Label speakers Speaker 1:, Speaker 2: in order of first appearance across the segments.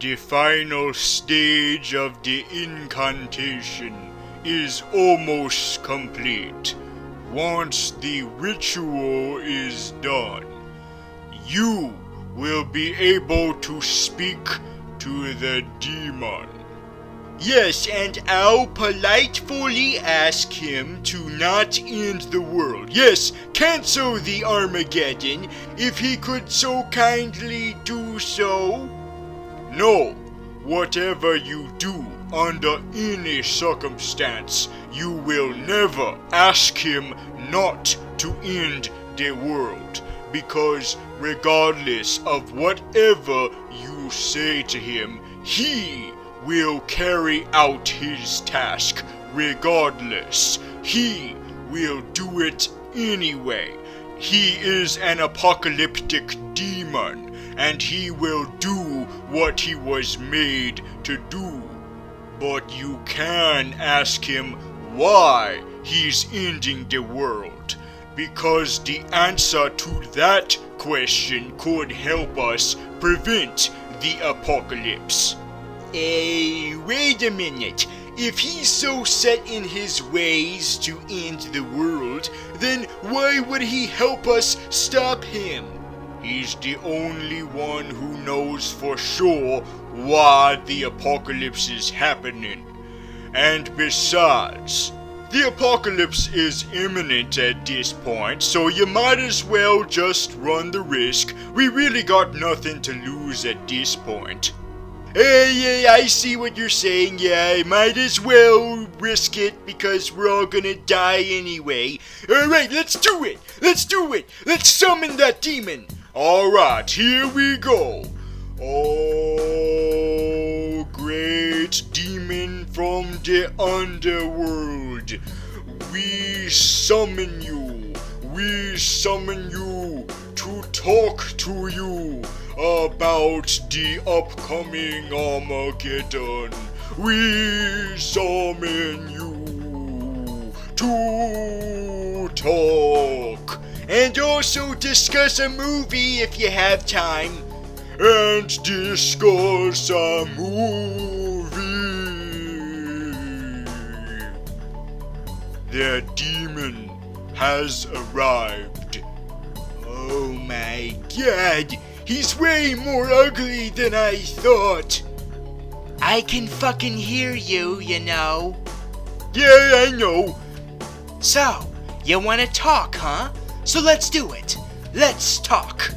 Speaker 1: The final stage of the incantation is almost complete. Once the ritual is done, you will be able to speak to the demon. Yes, and I'll politely ask him to not end the world. Yes, cancel the Armageddon, if he could so kindly do so. No, whatever you do under any circumstance, you will never ask him not to end the world, because regardless of whatever you say to him, he will carry out his task regardless. He will do it anyway. He is an apocalyptic demon, and he will do what he was made to do. But you can ask him why he's ending the world, because the answer to that question could help us prevent the apocalypse. Wait a minute. If he's so set in his ways to end the world, then why would he help us stop him? He's the only one who knows for sure why the apocalypse is happening. And besides, the apocalypse is imminent at this point, so you might as well just run the risk. We really got nothing to lose at this point. Hey, I see what you're saying. Yeah, I might as well risk it because we're all gonna die anyway. Alright, let's do it! Let's summon that demon! Alright, here we go! Oh, great demon from the underworld, we summon you to talk to you about the upcoming Armageddon. We summon you to talk, and also discuss a movie if you have time. And discuss a movie. The demon has arrived. Oh my god, he's way more ugly than I thought. I can fucking hear you, you know. Yeah, I know. So, you wanna talk, huh? So let's do it. Let's talk.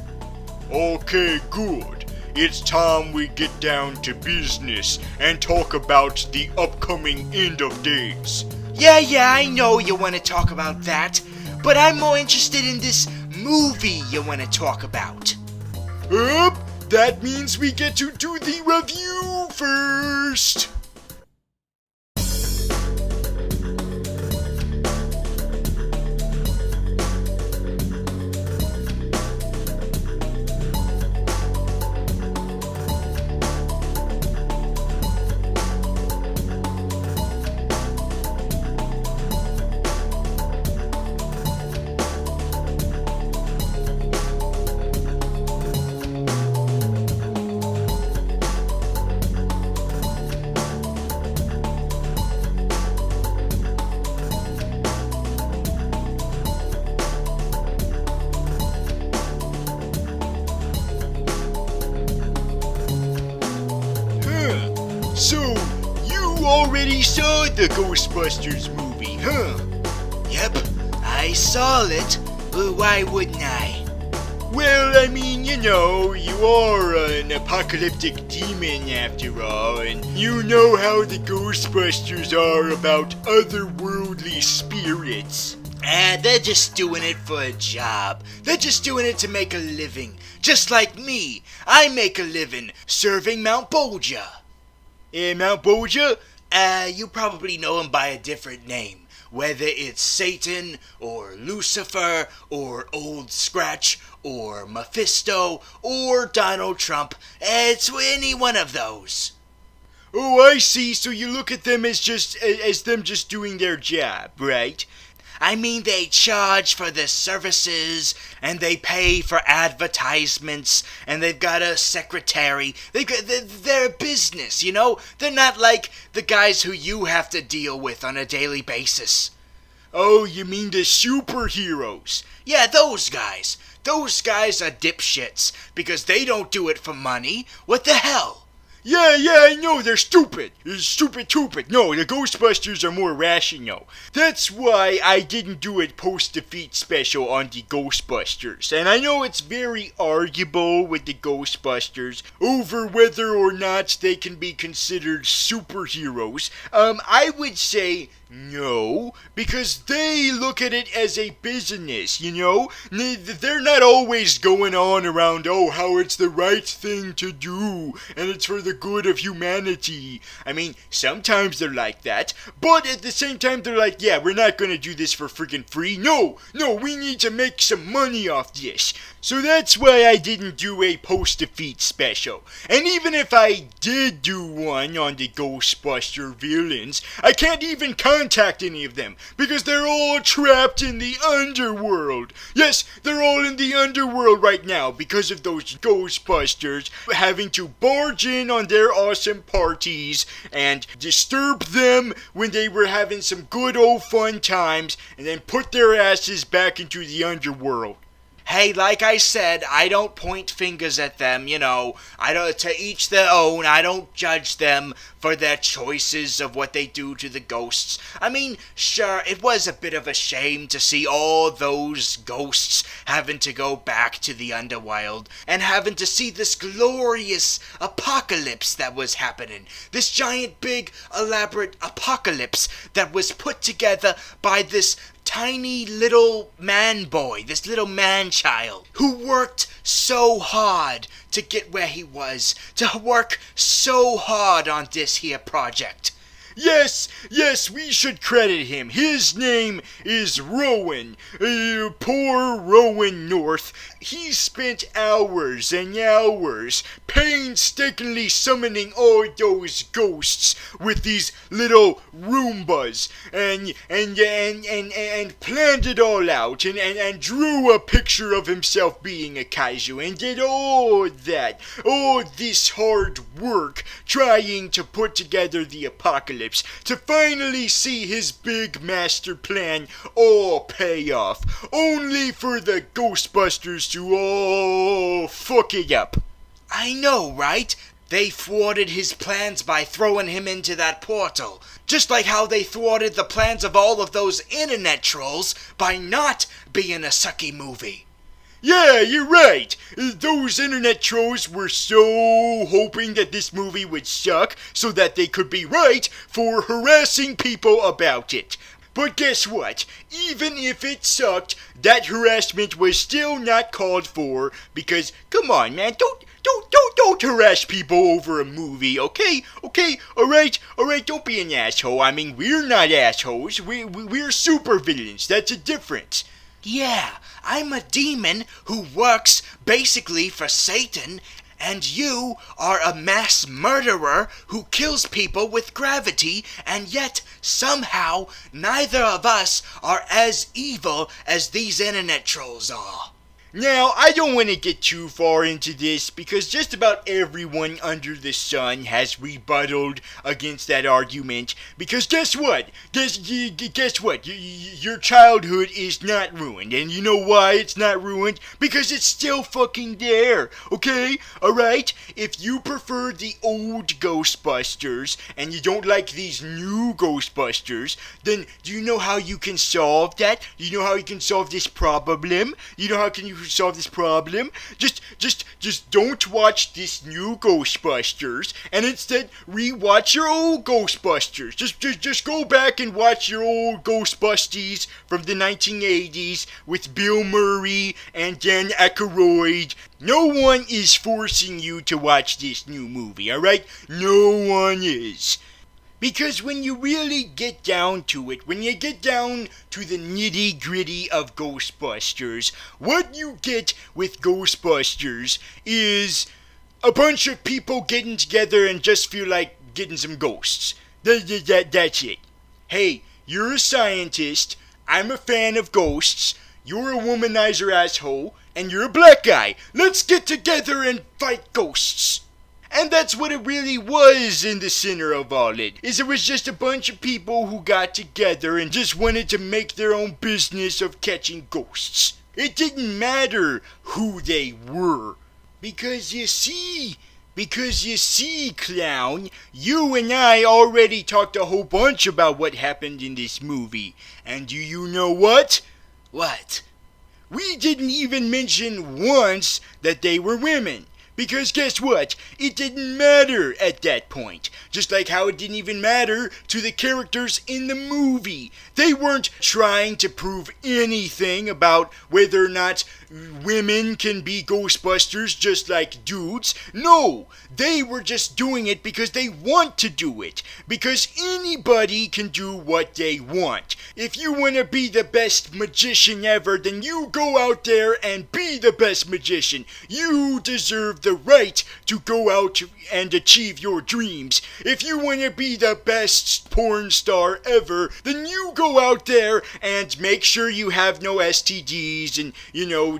Speaker 1: Okay, good. It's time we get down to business and talk about the upcoming end of days. Yeah, I know you want to talk about that, but I'm more interested in this movie you want to talk about. That means we get to do the review first. So, you already saw the Ghostbusters movie, huh? Yep, I saw it. Why wouldn't I? Well, I mean, you know, you are an apocalyptic demon after all, and you know how the Ghostbusters are about otherworldly spirits. They're just doing it for a job. They're just doing it to make a living. Just like me. I make a living serving Mount Bolgia. Mount Bolgia? You probably know him by a different name. Whether it's Satan, or Lucifer, or Old Scratch, or Mephisto, or Donald Trump. It's any one of those. Oh, I see. So you look at them as them just doing their job, right?
Speaker 2: I mean, they charge for their services, and they pay for advertisements, and they've got a secretary. They're a business, you know? They're not like the guys who you have to deal with on a daily basis.
Speaker 1: Oh, you mean the superheroes?
Speaker 2: Yeah, those guys. Those guys are dipshits, because they don't do it for money. What the hell?
Speaker 1: Yeah, I know, they're stupid. Stupid. No, the Ghostbusters are more rational. That's why I didn't do a post-defeat special on the Ghostbusters. And I know it's very arguable with the Ghostbusters over whether or not they can be considered superheroes. I would say no, because they look at it as a business, you know? They're not always going on around, oh, how it's the right thing to do, and it's for the good of humanity. I mean, sometimes they're like that, but at the same time they're like, yeah, we're not gonna do this for friggin' free. No, we need to make some money off this. So that's why I didn't do a post-defeat special. And even if I did do one on the Ghostbuster villains, I can't even contact any of them, because they're all trapped in the underworld. Yes, they're all in the underworld right now, because of those Ghostbusters having to barge in on their awesome parties and disturb them when they were having some good old fun times, and then put their asses back into the underworld.
Speaker 2: Hey, like I said, I don't point fingers at them, you know. I don't, to each their own. I don't judge them for their choices of what they do to the ghosts. I mean, sure, it was a bit of a shame to see all those ghosts having to go back to the underworld and having to see this glorious apocalypse that was happening. This giant, big, elaborate apocalypse that was put together by this tiny little man boy, this little man child, who worked so hard to get where he was, to work so hard on this here project.
Speaker 1: Yes, we should credit him. His name is Rowan. Poor Rowan North. He spent hours and hours painstakingly summoning all those ghosts with these little Roombas and planned it all out and drew a picture of himself being a kaiju and did all that. All this hard work trying to put together the apocalypse to finally see his big master plan all pay off, only for the Ghostbusters to all fuck it up.
Speaker 2: I know, right? They thwarted his plans by throwing him into that portal, just like how they thwarted the plans of all of those internet trolls by not being a sucky movie.
Speaker 1: Yeah, you're right. Those internet trolls were so hoping that this movie would suck so that they could be right for harassing people about it. But guess what? Even if it sucked, that harassment was still not called for because, come on, man, don't harass people over a movie, okay? Alright, don't be an asshole. I mean, we're not assholes. We're supervillains. That's a difference.
Speaker 2: Yeah, I'm a demon who works basically for Satan, and you are a mass murderer who kills people with gravity, and yet, somehow, neither of us are as evil as these internet trolls are.
Speaker 1: Now, I don't want to get too far into this because just about everyone under the sun has rebutted against that argument. Because guess what? Guess what? Your childhood is not ruined. And you know why it's not ruined? Because it's still fucking there. Okay? Alright? If you prefer the old Ghostbusters and you don't like these new Ghostbusters, then do you know how you can solve that? Do you know how you can solve this problem? You know how can you solve this problem? Just don't watch this new Ghostbusters and instead rewatch your old Ghostbusters. Just go back and watch your old Ghostbusters from the 1980s with Bill Murray and Dan Aykroyd. No one is forcing you to watch this new movie, alright? No one is. Because when you really get down to it, when you get down to the nitty-gritty of Ghostbusters, what you get with Ghostbusters is a bunch of people getting together and just feel like getting some ghosts. That's it. Hey, you're a scientist.
Speaker 2: I'm a fan of ghosts, you're a womanizer asshole, and you're a black guy. Let's get together and fight ghosts. And that's what it really was in the center of all it. It was just a bunch of people who got together and just wanted to make their own business of catching ghosts. It didn't matter who they were. Because you see, clown, you and I already talked a whole bunch about what happened in this movie. And do you know what? What? We didn't even mention once that they were women. Because guess what? It didn't matter at that point. Just like how it didn't even matter to the characters in the movie. They weren't trying to prove anything about whether or not women can be Ghostbusters just like dudes. No, they were just doing it because they want to do it. Because anybody can do what they want. If you want to be the best magician ever, then you go out there and be the best magician. You deserve the right to go out and achieve your dreams. If you want to be the best porn star ever, then you go out there and make sure you have no STDs and,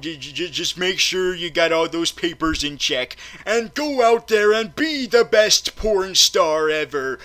Speaker 2: just make sure you got all those papers in check and go out there and be the best porn star ever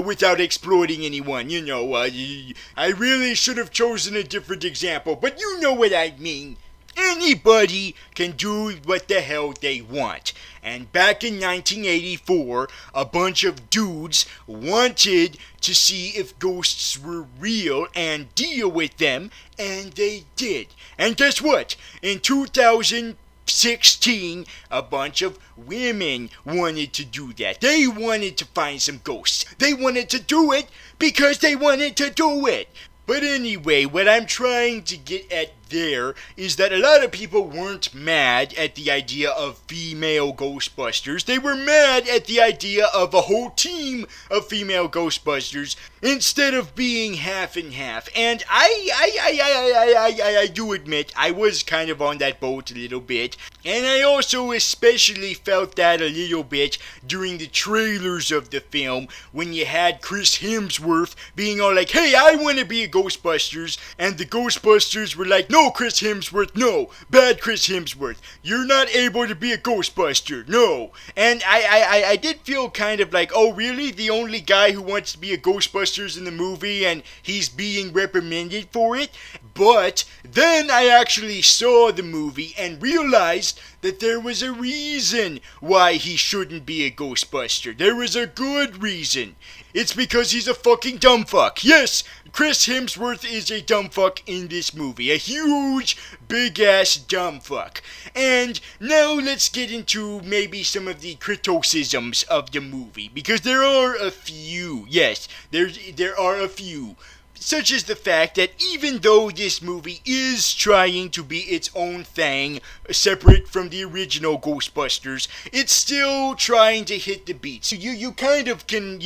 Speaker 2: without exploiting anyone. I really should have chosen a different example, but you know what I mean. Anybody can do what the hell they want. And back in 1984, a bunch of dudes wanted to see if ghosts were real and deal with them, and they did. And guess what? In 2016, a bunch of women wanted to do that. They wanted to find some ghosts. They wanted to do it because they wanted to do it. But anyway, what I'm trying to get at there is that a lot of people weren't mad at the idea of female Ghostbusters. They were mad at the idea of a whole team of female Ghostbusters instead of being half and half. And I do admit I was kind of on that boat a little bit. And I also especially felt that a little bit during the trailers of the film when you had Chris Hemsworth being all like, hey, I want to be a Ghostbusters. And the Ghostbusters were like, no, Chris Hemsworth, no. Bad Chris Hemsworth. You're not able to be a Ghostbuster. No. And I did feel kind of like, oh, really? The only guy who wants to be a Ghostbusters in the movie and he's being reprimanded for it? But then I actually saw the movie and realized that there was a reason why he shouldn't be a Ghostbuster. There was a good reason. It's because he's a fucking dumb fuck. Yes, Chris Hemsworth is a dumb fuck in this movie. A huge, big-ass dumb fuck. And now let's get into maybe some of the criticisms of the movie. Because there are a few. Yes, there are a few. Such as the fact that even though this movie is trying to be its own thing, separate from the original Ghostbusters, it's still trying to hit the beats. You kind of can,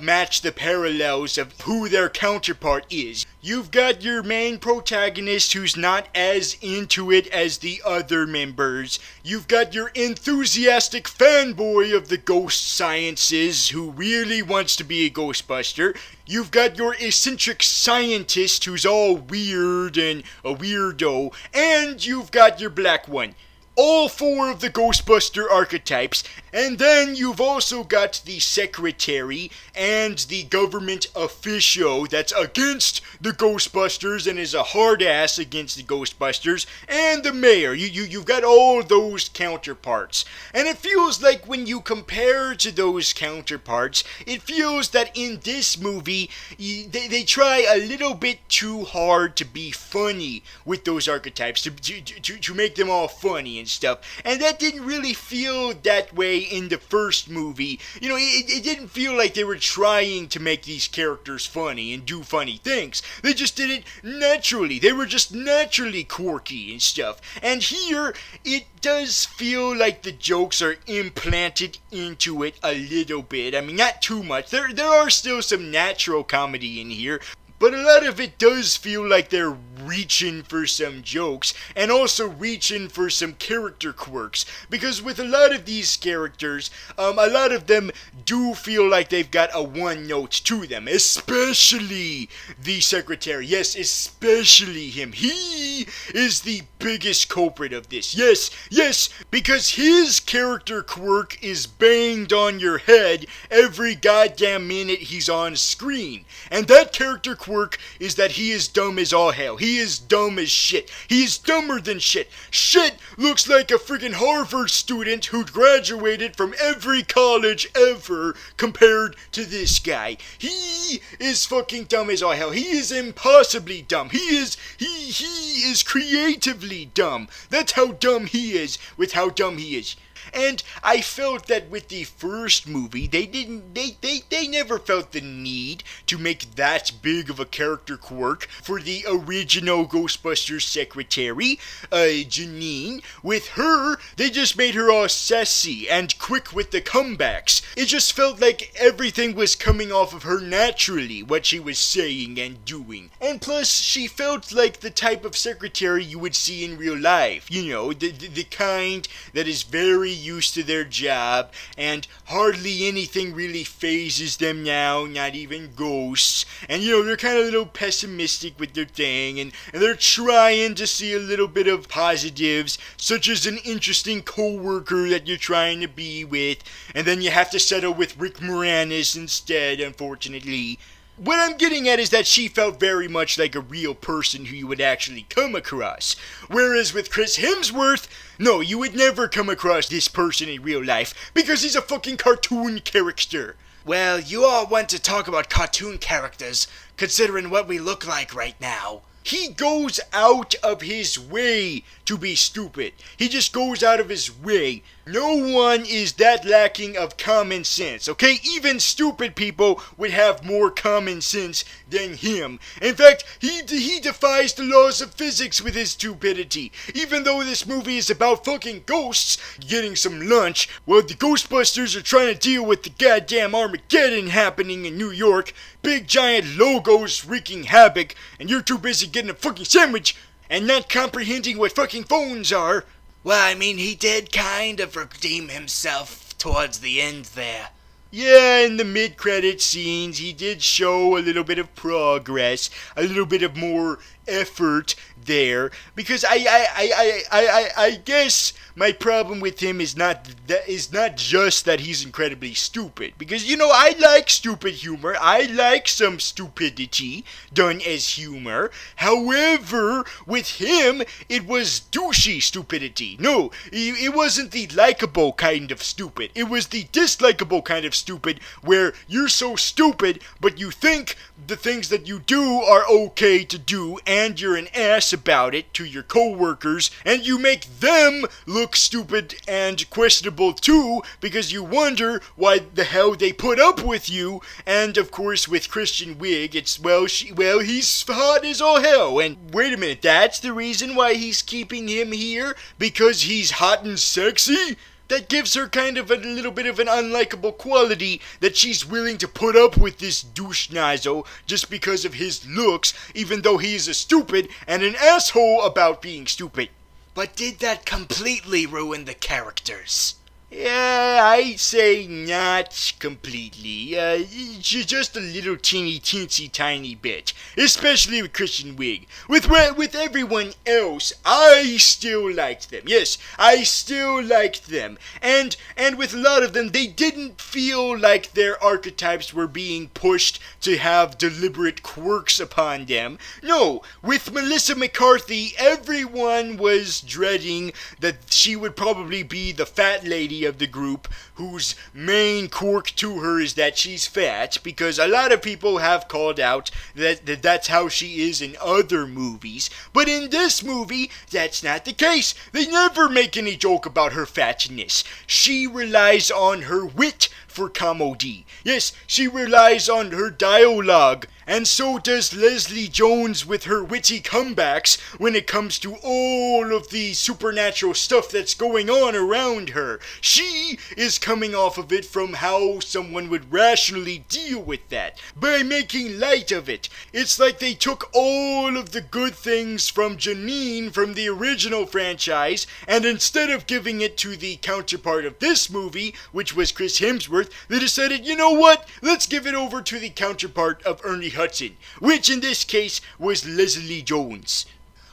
Speaker 2: match the parallels of who their counterpart is. You've got your main protagonist who's not as into it as the other members. You've got your enthusiastic fanboy of the ghost sciences who really wants to be a Ghostbuster. You've got your eccentric scientist who's all weird and a weirdo. And you've got your black one. All four of the Ghostbuster archetypes, and then you've also got the secretary and the government official that's against the Ghostbusters and is a hard ass against the Ghostbusters, and the mayor. You've got all those counterparts. And it feels like when you compare to those counterparts, it feels that in this movie, they try a little bit too hard to be funny with those archetypes, to make them all funny and stuff. And that didn't really feel that way in the first movie. It didn't feel like they were trying to make these characters funny and do funny things. They just did it naturally. They were just naturally quirky and stuff. And here, it does feel like the jokes are implanted into it a little bit. I mean, not too much. There are still some natural comedy in here. But a lot of it does feel like they're
Speaker 1: reaching for some jokes and also reaching for some character quirks. Because with a lot of these characters, a lot of them do feel like they've got a one note to them. Especially the secretary. Yes, especially him. He is the biggest culprit of this. Yes, because his character quirk is banged on your head every goddamn minute he's on screen. And that character quirk is that he is dumb as all hell. He is dumb as shit. He is dumber than shit. Shit looks like a freaking Harvard student who graduated from every college ever compared to this guy. He is fucking dumb as all hell. He is impossibly dumb. He is creatively dumb. That's how dumb he is with how dumb he is. And I felt that with the first movie, they never felt the need to make that big of a character quirk for the original Ghostbusters secretary, Janine. With her, they just made her all sassy and quick with the comebacks. It just felt like everything was coming off of her naturally, what she was saying and doing. And plus, she felt like the type of secretary you would see in real life. You know, the kind that is very used to their job, and hardly anything really phases them now, not even ghosts. And you know, they're kind of a little pessimistic with their thing, and they're trying to see a little bit of positives, such as an interesting co-worker that you're trying to be with, and then you have to settle with Rick Moranis instead, unfortunately. What I'm getting at is that she felt very much like a real person who you would actually come across. Whereas with Chris Hemsworth, no, you would never come across this person in real life because he's a fucking cartoon character.
Speaker 2: Well, you all want to talk about cartoon characters, considering what we look like right now.
Speaker 1: He goes out of his way to be stupid. He just goes out of his way. No one is that lacking of common sense, okay? Even stupid people would have more common sense than him. In fact, he defies the laws of physics with his stupidity. Even though this movie is about fucking ghosts getting some lunch, while the Ghostbusters are trying to deal with the goddamn Armageddon happening in New York, big giant logos wreaking havoc, and you're too busy getting a fucking sandwich and not comprehending what fucking phones are.
Speaker 2: Well, I mean, he did kind of redeem himself towards the end there.
Speaker 1: Yeah, in the mid-credit scenes, he did show a little bit of progress, a little bit of more effort there, because I guess my problem with him is not just that he's incredibly stupid, because you know, I like stupid humor. I like some stupidity done as humor. However, with him, it was douchey stupidity. No, it wasn't the likable kind of stupid. It was the dislikable kind of stupid, where you're so stupid, but you think the things that you do are okay to do, and you're an ass about it to your co-workers, and you make them look stupid and questionable too, because you wonder why the hell they put up with you. And of course, with Christian Wiig, it's he's hot as all hell. And wait a minute, that's the reason why he's keeping him here? Because he's hot and sexy? That gives her kind of a little bit of an unlikable quality, that she's willing to put up with this douche nozzle just because of his looks, even though he is a stupid and an asshole about being stupid.
Speaker 2: But did that completely ruin the characters?
Speaker 1: Yeah, I'd say not completely. Just a little teensy tiny bit. Especially with Christian Wiig. With everyone else, I still liked them. Yes, I still liked them. And with a lot of them, they didn't feel like their archetypes were being pushed to have deliberate quirks upon them. No, with Melissa McCarthy, everyone was dreading that she would probably be the fat lady of the group, whose main quirk to her is that she's fat, because a lot of people have called out that that's how she is in other movies. But in this movie, that's not the case. They never make any joke about her fatness. She relies on her wit for comedy. Yes, she relies on her dialogue. And so does Leslie Jones with her witty comebacks when it comes to all of the supernatural stuff that's going on around her. She is coming off of it from how someone would rationally deal with that, by making light of it. It's like they took all of the good things from Janine from the original franchise, and instead of giving it to the counterpart of this movie, which was Chris Hemsworth, they decided, you know what, let's give it over to the counterpart of Ernie Hudson, which in this case was Leslie Jones.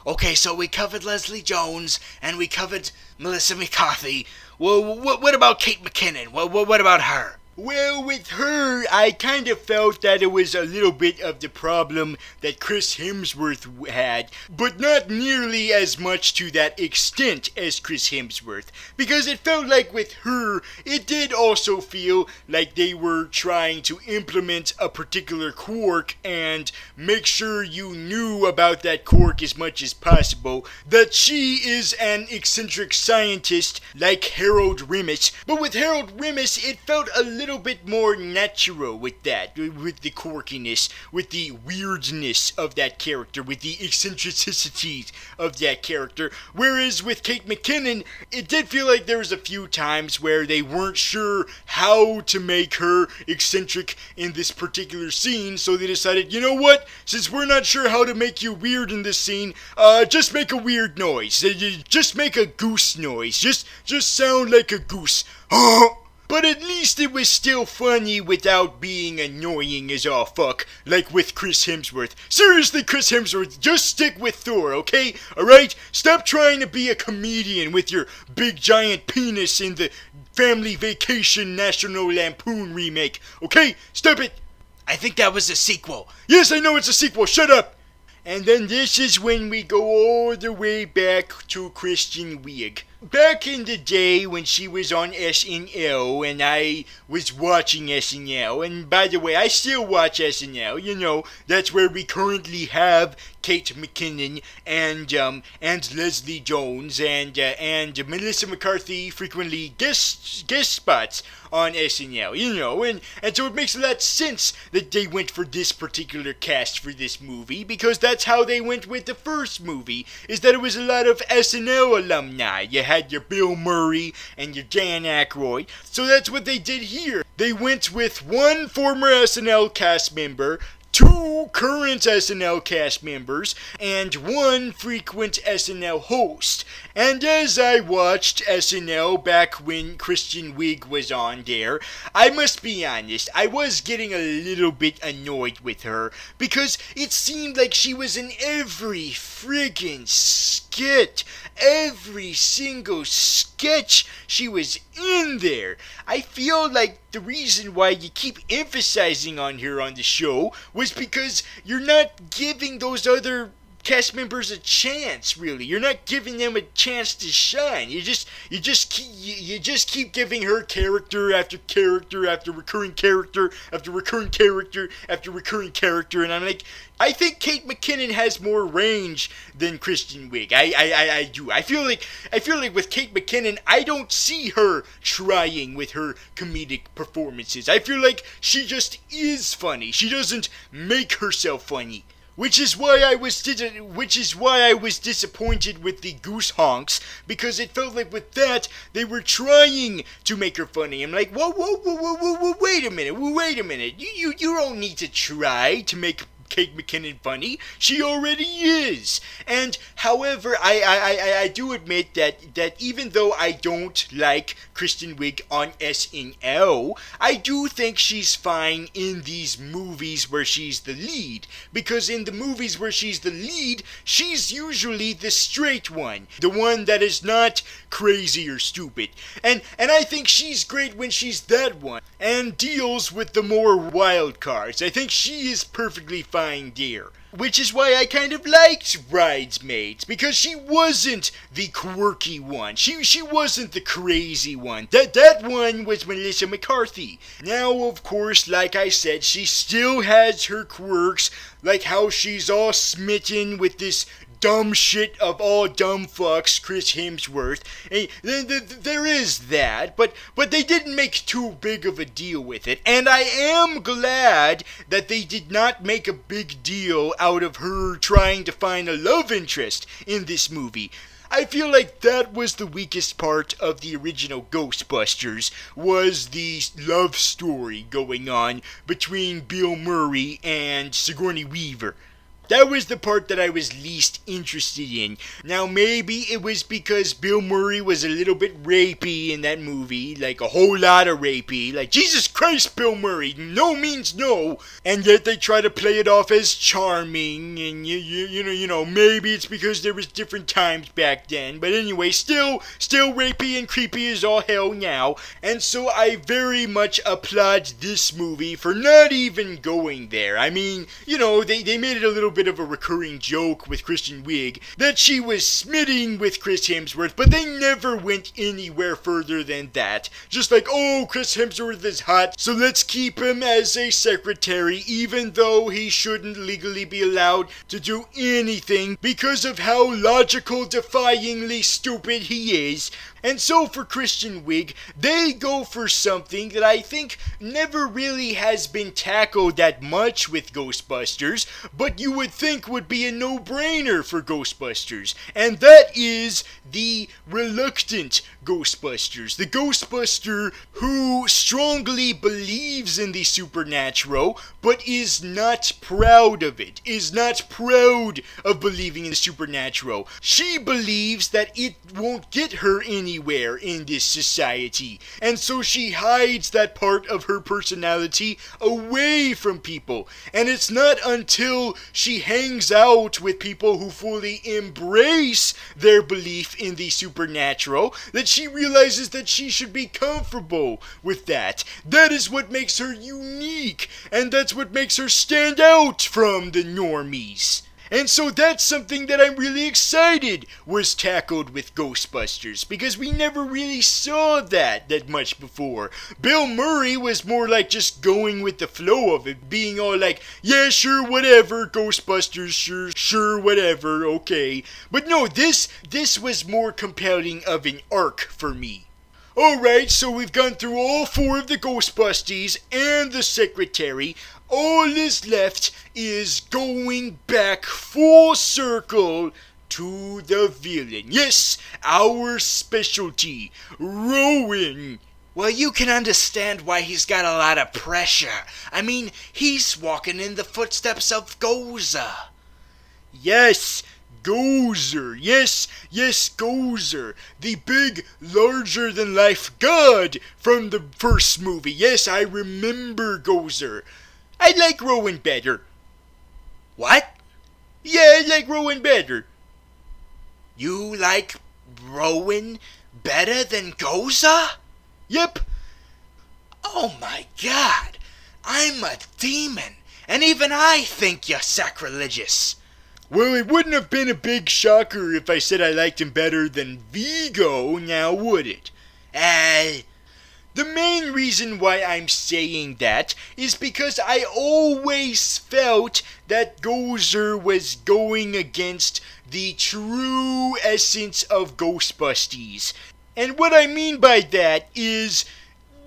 Speaker 2: Okay, so we covered Leslie Jones, and we covered Melissa McCarthy. Well, what about Kate McKinnon? What about her?
Speaker 1: Well, with her, I kind of felt that it was a little bit of the problem that Chris Hemsworth had, but not nearly as much to that extent as Chris Hemsworth, because it felt like with her, it did also feel like they were trying to implement a particular quirk and make sure you knew about that quirk as much as possible, that she is an eccentric scientist like Harold Ramis, but with Harold Ramis, it felt a little bit more natural with that, with the quirkiness, with the weirdness of that character, with the eccentricities of that character, whereas with Kate McKinnon, it did feel like there was a few times where they weren't sure how to make her eccentric in this particular scene, so they decided, you know what, since we're not sure how to make you weird in this scene, just make a weird noise, just make a goose noise, just sound like a goose. But at least it was still funny without being annoying as all fuck, like with Chris Hemsworth. Seriously, Chris Hemsworth, just stick with Thor, okay? Alright? Stop trying to be a comedian with your big giant penis in the Family Vacation National Lampoon remake, okay? Stop it!
Speaker 2: I think that was a sequel.
Speaker 1: Yes, I know it's a sequel, shut up! And then this is when we go all the way back to Kristen Wiig. Back in the day when she was on SNL and I was watching SNL, and by the way, I still watch SNL, you know, that's where we currently have Kate McKinnon and Leslie Jones and Melissa McCarthy frequently guest spots on SNL, you know, and so it makes a lot of sense that they went for this particular cast for this movie, because that's how they went with the first movie, is that it was a lot of SNL alumni. You had your Bill Murray and your Dan Aykroyd, so that's what they did here. They went with one former SNL cast member, two current SNL cast members, and one frequent SNL host. And as I watched SNL back when Kristen Wiig was on there, I must be honest, I was getting a little bit annoyed with her, because it seemed like she was in every friggin' skit. Every single sketch she was in there. I feel like the reason why you keep emphasizing on her on the show was because you're not giving those other cast members a chance, really. You're not giving them a chance to shine. You just keep giving her character after character after recurring character after recurring character after recurring character, and I'm like, I think Kate McKinnon has more range than Kristen Wiig. I do. I feel like with Kate McKinnon, I don't see her trying with her comedic performances. I feel like she just is funny. She doesn't make herself funny. Which is why I was disappointed with the goose honks, because it felt like with that they were trying to make her funny. I'm like, whoa, wait a minute. You don't need to try to make Kate McKinnon funny. She already is. And however, I do admit that even though I don't like Kristen Wiig on SNL, I do think she's fine in these movies where she's the lead. Because in the movies where she's the lead, she's usually the straight one. The one that is not crazy or stupid. And I think she's great when she's that one. And deals with the more wild cards. I think she is perfectly fine there. Which is why I kind of liked Bridesmaids, because she wasn't the quirky one. She wasn't the crazy one. That one was Melissa McCarthy. Now, of course, like I said, she still has her quirks, like how she's all smitten with this dumb shit of all dumb fucks, Chris Hemsworth. There is that, but they didn't make too big of a deal with it, and I am glad that they did not make a big deal out of her trying to find a love interest in this movie. I feel like that was the weakest part of the original Ghostbusters, was the love story going on between Bill Murray and Sigourney Weaver. That was the part that I was least interested in. Now, maybe it was because Bill Murray was a little bit rapey in that movie, like a whole lot of rapey. Like, Jesus Christ, Bill Murray, no means no. And yet they try to play it off as charming, and you know, maybe it's because there was different times back then. But anyway, still rapey and creepy as all hell now. And so I very much applaud this movie for not even going there. I mean, you know, they made it a little bit of a recurring joke with Kristen Wiig that she was smitten with Chris Hemsworth, but they never went anywhere further than that. Just like, oh, Chris Hemsworth is hot, so let's keep him as a secretary, even though he shouldn't legally be allowed to do anything because of how logical defyingly stupid he is. And so for Kristen Wiig, they go for something that I think never really has been tackled that much with Ghostbusters, but you would think would be a no-brainer for Ghostbusters. And that is the reluctant Ghostbusters. The Ghostbuster who strongly believes in the supernatural, but is not proud of it, is not proud of believing in the supernatural. She believes that it won't get her anywhere in this society, and so she hides that part of her personality away from people. And it's not until she hangs out with people who fully embrace their belief in the supernatural that she realizes that she should be comfortable with that. That is what makes her unique, and that's what makes her stand out from the normies. And so that's something that I'm really excited was tackled with Ghostbusters, because we never really saw that much before. Bill Murray was more like just going with the flow of it, being all like, yeah, sure, whatever, Ghostbusters, sure, whatever, okay. But no, this was more compelling of an arc for me. Alright, so we've gone through all 4 of the Ghostbusters and the Secretary. All is left is going back full circle to the villain. Yes, our specialty, Rowan.
Speaker 2: Well, you can understand why he's got a lot of pressure. I mean, he's walking in the footsteps of Gozer.
Speaker 1: Yes, Gozer. Yes, Gozer. The big, larger-than-life god from the first movie. Yes, I remember Gozer. I like Rowan better.
Speaker 2: What?
Speaker 1: Yeah, I like Rowan better.
Speaker 2: You like Rowan better than Gozer?
Speaker 1: Yep.
Speaker 2: Oh my God. I'm a demon, and even I think you're sacrilegious.
Speaker 1: Well, it wouldn't have been a big shocker if I said I liked him better than Vigo, now would it? The main reason why I'm saying that is because I always felt that Gozer was going against the true essence of Ghostbusters. And what I mean by that is,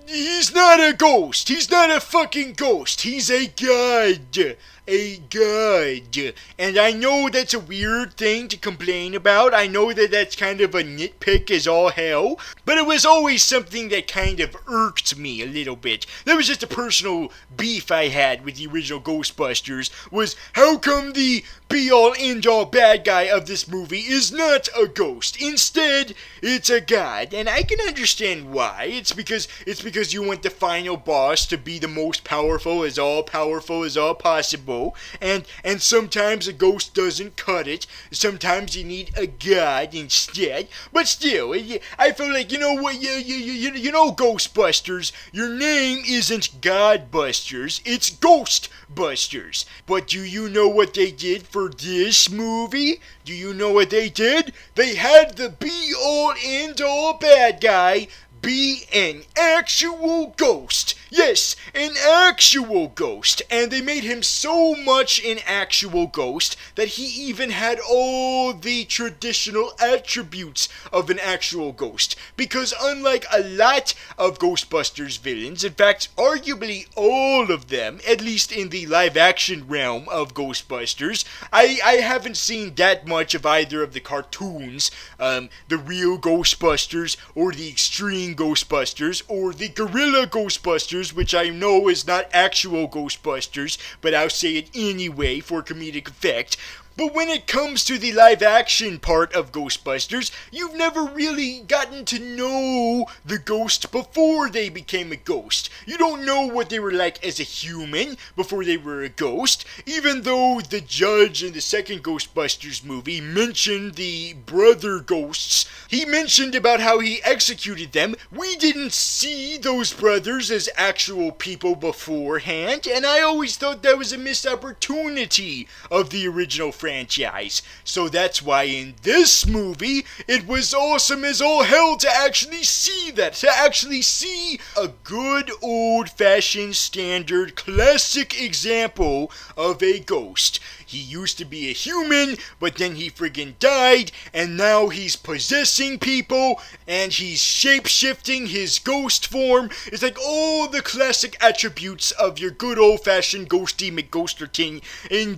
Speaker 1: he's not a ghost. He's not a fucking ghost. He's a god. A god. And I know that's a weird thing to complain about. I know that that's kind of a nitpick as all hell. But it was always something that kind of irked me a little bit. That was just a personal beef I had with the original Ghostbusters, was how come the be-all, end-all bad guy of this movie is not a ghost. Instead, it's a god. And I can understand why. It's because you want the final boss to be the most powerful as all possible. And sometimes a ghost doesn't cut it. Sometimes you need a god instead. But still, I feel like, you know what, you know, Ghostbusters, your name isn't Godbusters, it's Ghostbusters. But do you know what they did for this movie? Do you know what they did? They had the be-all, end-all bad guy be an actual ghost. Yes, an actual ghost. And they made him so much an actual ghost that he even had all the traditional attributes of an actual ghost. Because unlike a lot of Ghostbusters villains, in fact, arguably all of them, at least in the live-action realm of Ghostbusters, I haven't seen that much of either of the cartoons, the real Ghostbusters, or the extreme Ghostbusters, or the Gorilla Ghostbusters, which I know is not actual Ghostbusters, but I'll say it anyway for comedic effect. But when it comes to the live-action part of Ghostbusters, you've never really gotten to know the ghost before they became a ghost. You don't know what they were like as a human before they were a ghost, even though the judge in the second Ghostbusters movie mentioned the brother ghosts. He mentioned about how he executed them. We didn't see those brothers as actual people beforehand, and I always thought that was a missed opportunity of the original franchise. So that's why in this movie, it was awesome as all hell to actually see that. To actually see a good old-fashioned standard classic example of a ghost. He used to be a human, but then he friggin' died, and now he's possessing people, and he's shape-shifting his ghost form. It's like all the classic attributes of your good old-fashioned ghosty McGhosterton in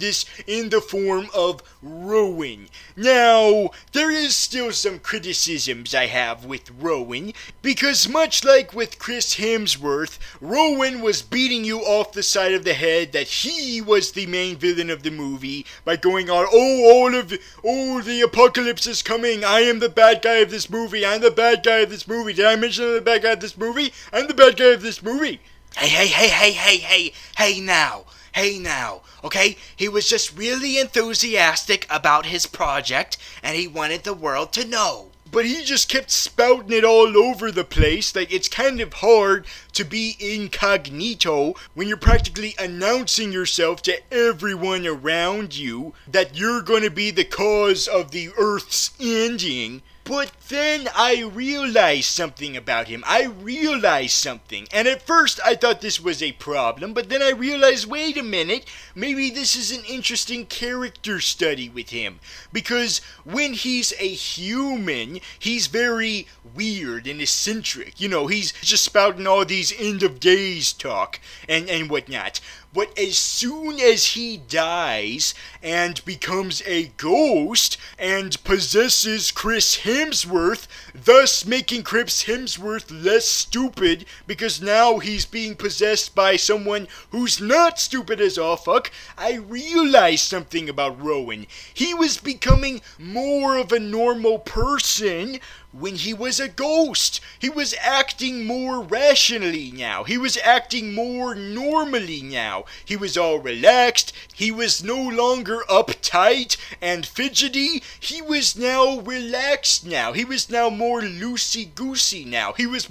Speaker 1: the form of Rowan. Now, there is still some criticisms I have with Rowan, because much like with Chris Hemsworth, Rowan was beating you off the side of the head that he was the main villain of the movie by going on, the apocalypse is coming, I am the bad guy of this movie, I'm the bad guy of this movie, did I mention I'm the bad guy of this movie? I'm the bad guy of this movie.
Speaker 2: Hey now, okay? He was just really enthusiastic about his project, and he wanted the world to know.
Speaker 1: But he just kept spouting it all over the place. Like, it's kind of hard to be incognito when you're practically announcing yourself to everyone around you that you're going to be the cause of the Earth's ending. But then I realized something about him. And at first I thought this was a problem, but then I realized, wait a minute, maybe this is an interesting character study with him. Because when he's a human, he's very weird and eccentric. You know, he's just spouting all these end of days talk and whatnot. But as soon as he dies and becomes a ghost and possesses Chris Hemsworth, thus making Chris Hemsworth less stupid because now he's being possessed by someone who's not stupid as all fuck, I realized something about Rowan. He was becoming more of a normal person when he was a ghost. He was acting more rationally now. He was acting more normally now. He was all relaxed. He was no longer uptight and fidgety. He was now relaxed now. He was now more loosey-goosey now. He was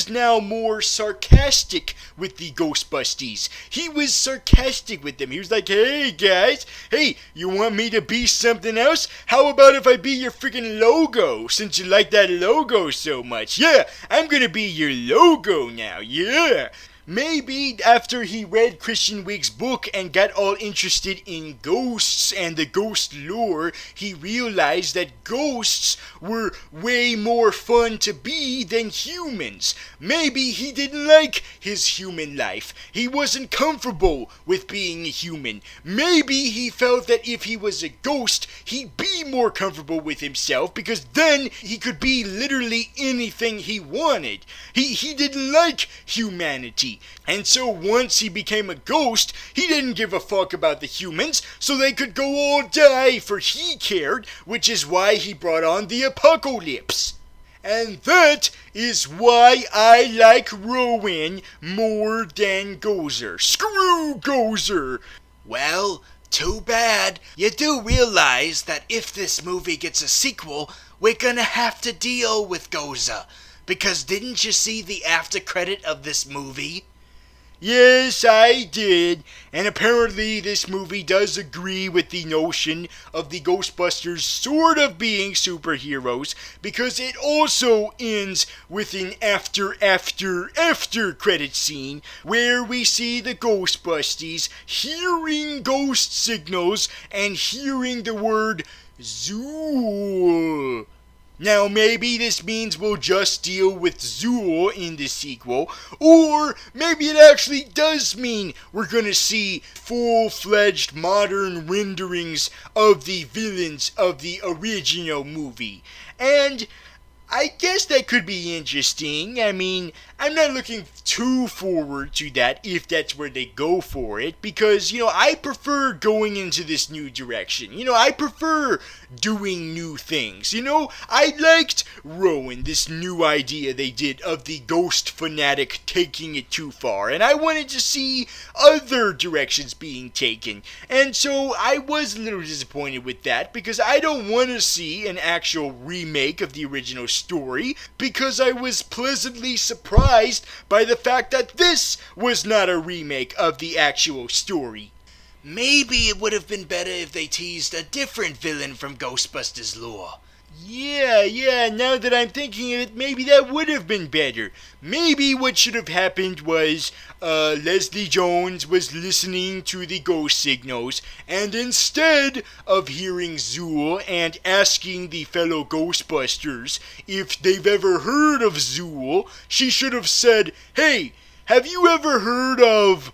Speaker 1: now more sarcastic with the Ghostbusties. He was sarcastic with them. He was like, hey guys, hey, you want me to be something else? How about if I be your freaking logo, since you like that logo so much? Yeah, I'm gonna be your logo now, yeah. Maybe after he read Christian Wiig's book and got all interested in ghosts and the ghost lore, he realized that ghosts were way more fun to be than humans. Maybe he didn't like his human life. He wasn't comfortable with being a human. Maybe he felt that if he was a ghost, he'd be more comfortable with himself because then he could be literally anything he wanted. He didn't like humanity. And so once he became a ghost, he didn't give a fuck about the humans, so they could go all die for he cared, which is why he brought on the apocalypse. And that is why I like Rowan more than Gozer. Screw Gozer!
Speaker 2: Well, too bad. You do realize that if this movie gets a sequel, we're gonna have to deal with Gozer. Because didn't you see the after credit of this movie?
Speaker 1: Yes, I did. And apparently this movie does agree with the notion of the Ghostbusters sort of being superheroes, because it also ends with an after credit scene where we see the Ghostbusters hearing ghost signals and hearing the word Zool. Now, maybe this means we'll just deal with Zool in the sequel, or maybe it actually does mean we're gonna see full-fledged modern renderings of the villains of the original movie. And I guess that could be interesting. I mean, I'm not looking too forward to that if that's where they go for it, because, I prefer going into this new direction. I prefer doing new things. I liked Rowan, this new idea they did of the ghost fanatic taking it too far, and I wanted to see other directions being taken. And so I was a little disappointed with that, because I don't want to see an actual remake of the original story, because I was pleasantly surprised by the fact that this was not a remake of the actual story.
Speaker 2: Maybe it would have been better if they teased a different villain from Ghostbusters lore.
Speaker 1: Yeah, now that I'm thinking of it, maybe that would have been better. Maybe what should have happened was, Leslie Jones was listening to the ghost signals, and instead of hearing Zool and asking the fellow Ghostbusters if they've ever heard of Zool, she should have said, "Hey, have you ever heard of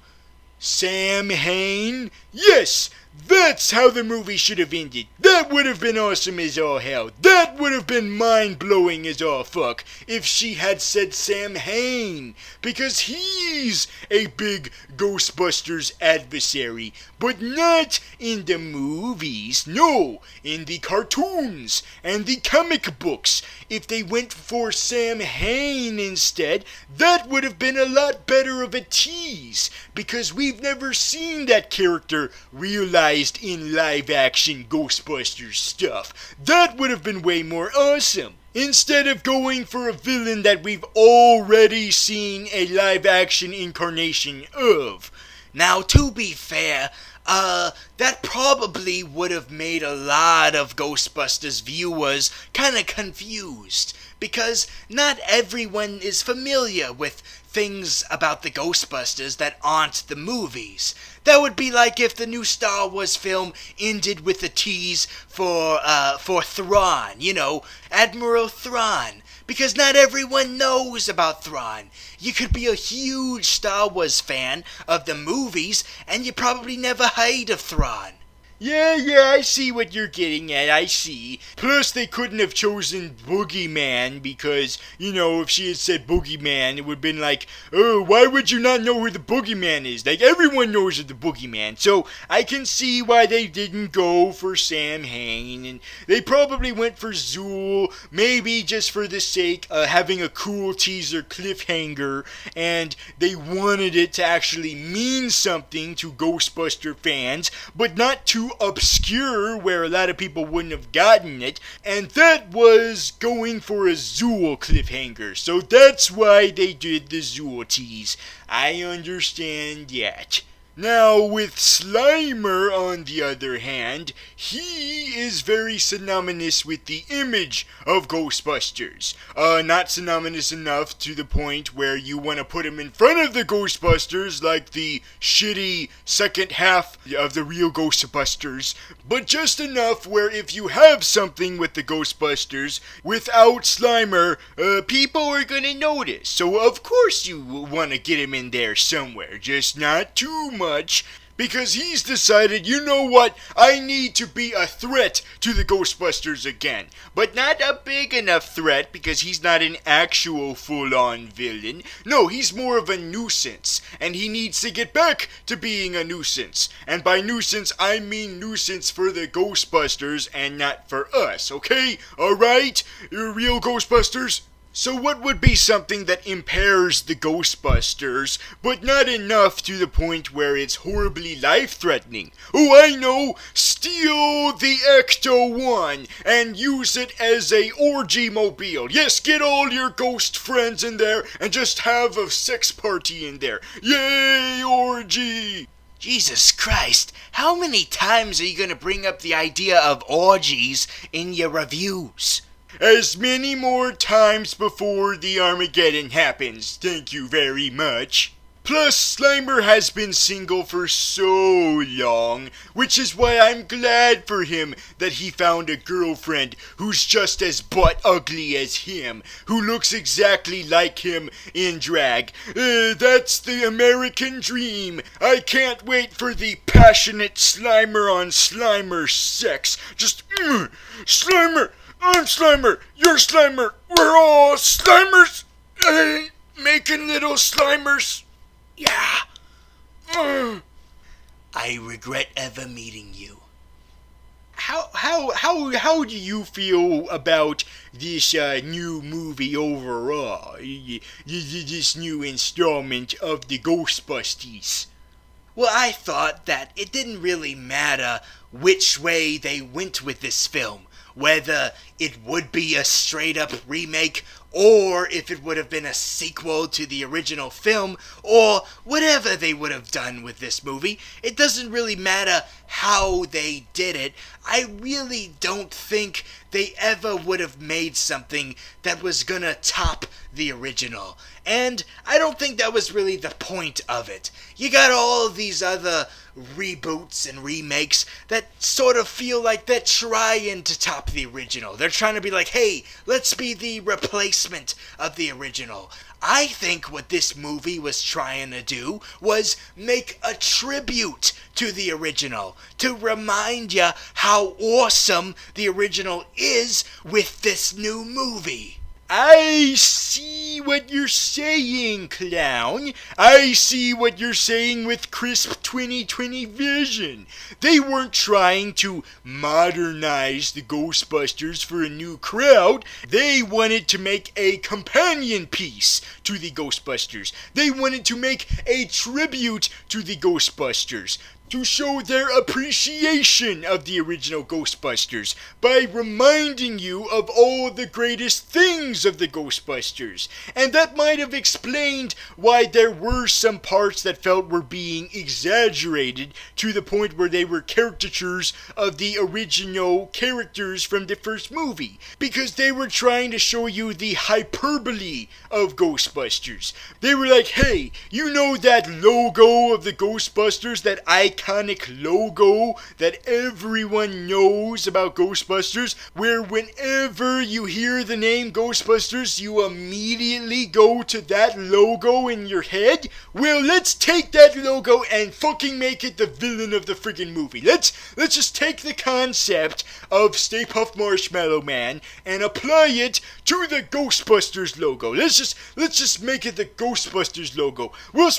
Speaker 1: Sam Hain?" Yes! That's how the movie should have ended. That would have been awesome as all hell. That would have been mind-blowing as all fuck if she had said Sam Hain, because he's a big Ghostbusters adversary, but not in the movies. No, in the cartoons and the comic books. If they went for Sam Hain instead, that would have been a lot better of a tease, because we've never seen that character realized in live-action Ghostbusters stuff. That would have been way more awesome. Instead of going for a villain that we've already seen a live-action incarnation of.
Speaker 2: Now, to be fair, that probably would have made a lot of Ghostbusters viewers kind of confused, because not everyone is familiar with things about the Ghostbusters that aren't the movies. That would be like if the new Star Wars film ended with a tease for Thrawn, Admiral Thrawn. Because not everyone knows about Thrawn. You could be a huge Star Wars fan of the movies, and you probably never heard of Thrawn.
Speaker 1: Yeah, I see what you're getting at, I see. Plus, they couldn't have chosen Boogeyman because, if she had said Boogeyman, it would have been like, oh, why would you not know who the Boogeyman is? Like, everyone knows of the Boogeyman. So, I can see why they didn't go for Sam Hain, and they probably went for Zool, maybe just for the sake of having a cool teaser cliffhanger, and they wanted it to actually mean something to Ghostbuster fans, but not too obscure where a lot of people wouldn't have gotten it, and that was going for a Zool cliffhanger. So that's why they did the Zool tease. I understand that. Now, with Slimer, on the other hand, he is very synonymous with the image of Ghostbusters. Not synonymous enough to the point where you want to put him in front of the Ghostbusters like the shitty second half of the real Ghostbusters, but just enough where if you have something with the Ghostbusters without Slimer, people are gonna notice. So of course you want to get him in there somewhere, just not too much, because he's decided, you know what, I need to be a threat to the Ghostbusters again. But not a big enough threat, because he's not an actual full-on villain. No, he's more of a nuisance, and he needs to get back to being a nuisance. And by nuisance, I mean nuisance for the Ghostbusters and not for us, okay? Alright? You're real Ghostbusters? So what would be something that impairs the Ghostbusters, but not enough to the point where it's horribly life-threatening? Oh, I know! Steal the Ecto-1 and use it as a orgy mobile. Yes, get all your ghost friends in there and just have a sex party in there. Yay, orgy!
Speaker 2: Jesus Christ, how many times are you going to bring up the idea of orgies in your reviews?
Speaker 1: As many more times before the Armageddon happens, thank you very much. Plus, Slimer has been single for so long, which is why I'm glad for him that he found a girlfriend who's just as butt ugly as him, who looks exactly like him in drag. That's the American dream. I can't wait for the passionate Slimer on Slimer sex. Just, Slimer! I'm Slimer, you're Slimer, we're all Slimers, making little Slimers, yeah.
Speaker 2: I regret ever meeting you.
Speaker 1: How do you feel about this new movie overall, this new installment of the Ghostbusters?
Speaker 2: Well, I thought that it didn't really matter which way they went with this film. Whether it would be a straight-up remake, or if it would have been a sequel to the original film, or whatever they would have done with this movie. It doesn't really matter how they did it. I really don't think they ever would have made something that was gonna top the original. And I don't think that was really the point of it. You got all these other reboots and remakes that sort of feel like they're trying to top the original. They're trying to be like, hey, let's be the replacement of the original. I think what this movie was trying to do was make a tribute to the original, to remind you how awesome the original is with this new movie.
Speaker 1: I see what you're saying, clown. I see what you're saying with crisp 2020 vision. They weren't trying to modernize the Ghostbusters for a new crowd. They wanted to make a companion piece to the Ghostbusters. They wanted to make a tribute to the Ghostbusters, to show their appreciation of the original Ghostbusters by reminding you of all the greatest things of the Ghostbusters. And that might have explained why there were some parts that felt were being exaggerated to the point where they were caricatures of the original characters from the first movie. Because they were trying to show you the hyperbole of Ghostbusters. They were like, hey, you know that logo of the Ghostbusters, that iconic logo that everyone knows about Ghostbusters, where whenever you hear the name Ghostbusters, you immediately go to that logo in your head? Well, let's take that logo and fucking make it the villain of the friggin' movie. Let's just take the concept of Stay Puft Marshmallow Man and apply it to the Ghostbusters logo. Let's just make it the Ghostbusters logo. We'll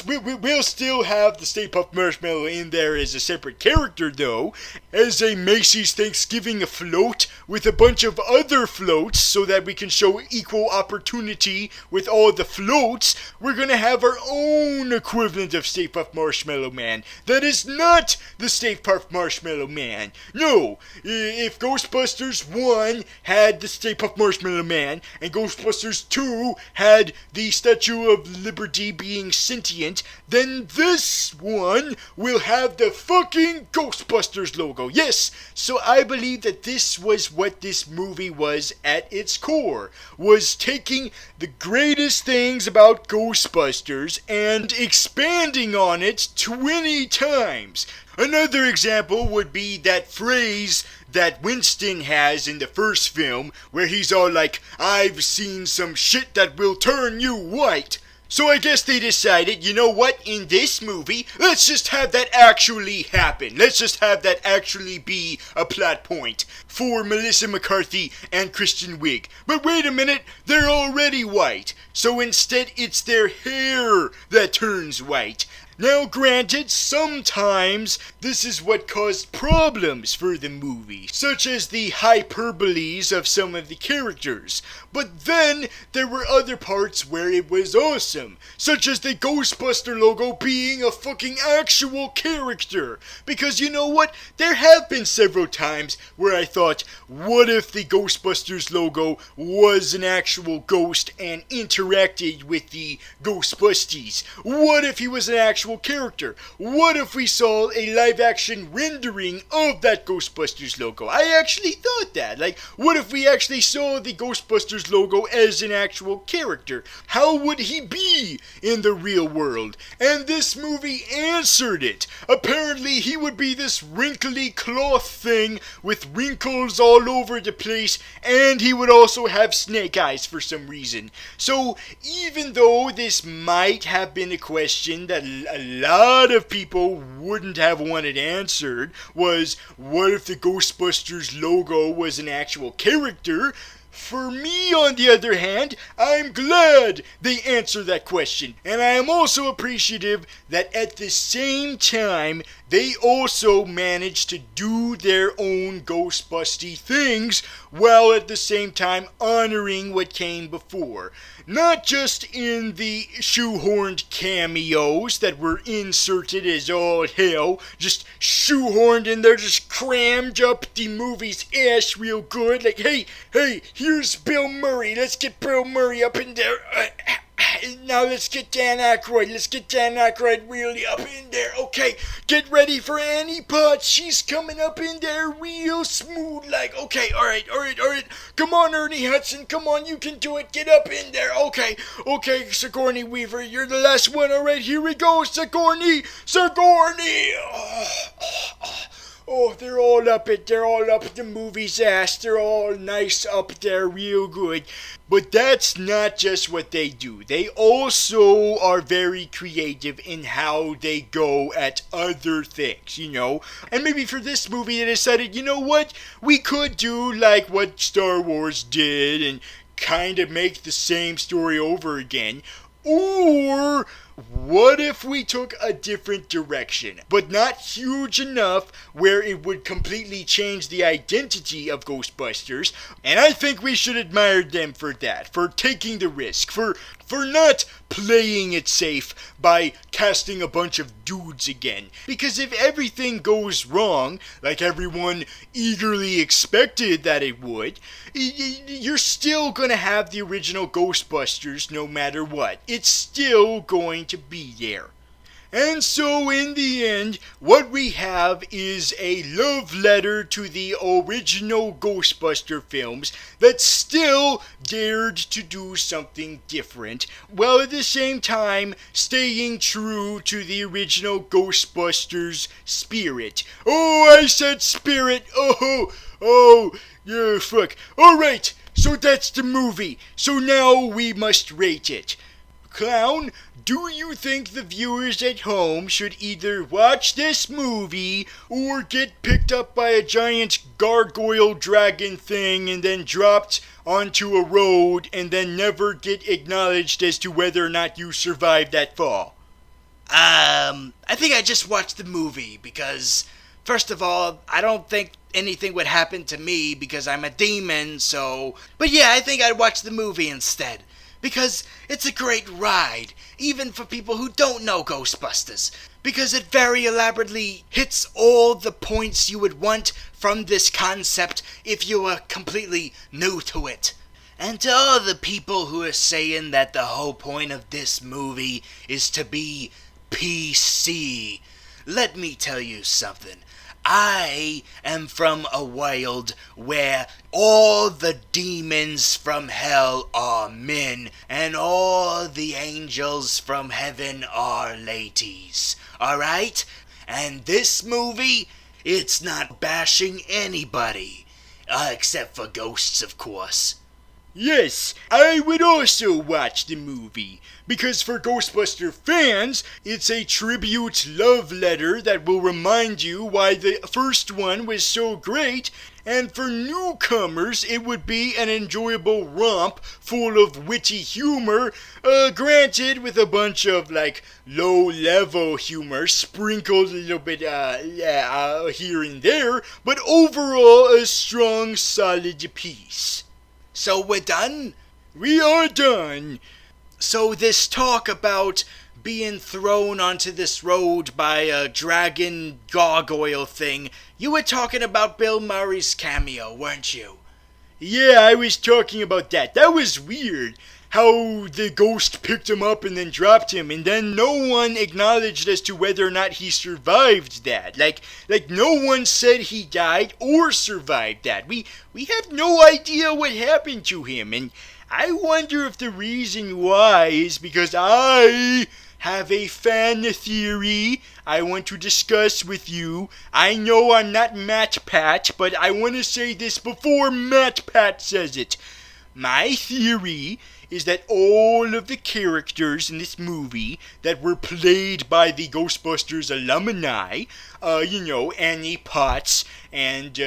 Speaker 1: still have the Stay Puft Marshmallow in there as a separate character, though, as a Macy's Thanksgiving float with a bunch of other floats so that we can show equal opportunity with all the floats. We're gonna have our own equivalent of Stay Puft Marshmallow Man that is not the Stay Puft Marshmallow Man. No, if Ghostbusters 1 had the Stay Puft Marshmallow Man and Ghostbusters 2 had the Statue of Liberty being sentient, then this one will have the fucking Ghostbusters logo. Yes, so I believe that this was what this movie was at its core, was taking the greatest things about Ghostbusters and expanding on it 20 times. Another example would be that phrase that Winston has in the first film, where he's all like, I've seen some shit that will turn you white. So I guess they decided, you know what, in this movie, let's just have that actually happen. Let's just have that actually be a plot point for Melissa McCarthy and Kristen Wiig. But wait a minute, they're already white. So instead it's their hair that's that turns white. Now granted, sometimes this is what caused problems for the movie, such as the hyperboles of some of the characters. But then there were other parts where it was awesome, such as the Ghostbuster logo being a fucking actual character. Because you know what? There have been several times where I thought, what if the Ghostbusters logo was an actual ghost and interacted with the Ghostbusties? What if he was an actual character? What if we saw a live action rendering of that Ghostbusters logo? I actually thought that. Like, what if we actually saw the Ghostbusters logo as an actual character? How would he be in the real world? And this movie answered it. Apparently he would be this wrinkly cloth thing with wrinkles all over the place, and he would also have snake eyes for some reason. So even though this might have been a question that a lot of people wouldn't have wanted answered, was what if the Ghostbusters logo was an actual character? For me, on the other hand, I'm glad they answered that question. And I am also appreciative that at the same time, they also managed to do their own Ghostbusty things while at the same time honoring what came before. Not just in the shoehorned cameos that were inserted as all hell, just shoehorned in there, just crammed up the movie's ass real good. Like, hey, here's Bill Murray. Let's get Bill Murray up in there. Now let's get Dan Aykroyd. Let's get Dan Aykroyd really up in there. Okay, get ready for Annie Potts. She's coming up in there real smooth. Like, okay, all right. Come on, Ernie Hudson. Come on, you can do it. Get up in there. Okay, Sigourney Weaver, you're the last one. All right, here we go, Sigourney. Oh, they're all up the movie's ass. They're all nice up there, real good. But that's not just what they do. They also are very creative in how they go at other things, you know. And maybe for this movie they decided, you know what? We could do like what Star Wars did and kind of make the same story over again. Or what if we took a different direction, but not huge enough where it would completely change the identity of Ghostbusters? And I think we should admire them for that, for taking the risk, for not playing it safe by casting a bunch of dudes again. Because if everything goes wrong, like everyone eagerly expected that it would, you're still gonna have the original Ghostbusters no matter what. It's still going to be there. And so in the end, what we have is a love letter to the original Ghostbuster films that still dared to do something different, while at the same time staying true to the original Ghostbusters spirit. Oh, I said spirit! Oh, yeah, fuck. Alright, so that's the movie. So now we must rate it. Clown, do you think the viewers at home should either watch this movie or get picked up by a giant gargoyle dragon thing and then dropped onto a road and then never get acknowledged as to whether or not you survived that fall?
Speaker 2: I think I just watched the movie because, first of all, I don't think anything would happen to me because I'm a demon, so... But yeah, I think I'd watch the movie instead. Because it's a great ride, even for people who don't know Ghostbusters. Because it very elaborately hits all the points you would want from this concept if you were completely new to it. And to all the people who are saying that the whole point of this movie is to be PC, let me tell you something. I am from a world where all the demons from hell are men and all the angels from heaven are ladies. Alright? And this movie, it's not bashing anybody. Except for ghosts, of course.
Speaker 1: Yes, I would also watch the movie, because for Ghostbuster fans, it's a tribute love letter that will remind you why the first one was so great, and for newcomers it would be an enjoyable romp full of witty humor, granted with a bunch of like low-level humor sprinkled a little bit here and there, but overall a strong, solid piece.
Speaker 2: So we're done?
Speaker 1: We are done.
Speaker 2: So this talk about being thrown onto this road by a dragon gargoyle thing, you were talking about Bill Murray's cameo, weren't you?
Speaker 1: Yeah, I was talking about that. That was weird. How the ghost picked him up and then dropped him, and then no one acknowledged as to whether or not he survived that. Like no one said he died or survived that. We have no idea what happened to him, and I wonder if the reason why is because I have a fan theory I want to discuss with you. I know I'm not Matt Pat, but I want to say this before Matt Pat says it. My theory is that all of the characters in this movie that were played by the Ghostbusters alumni, Annie Potts and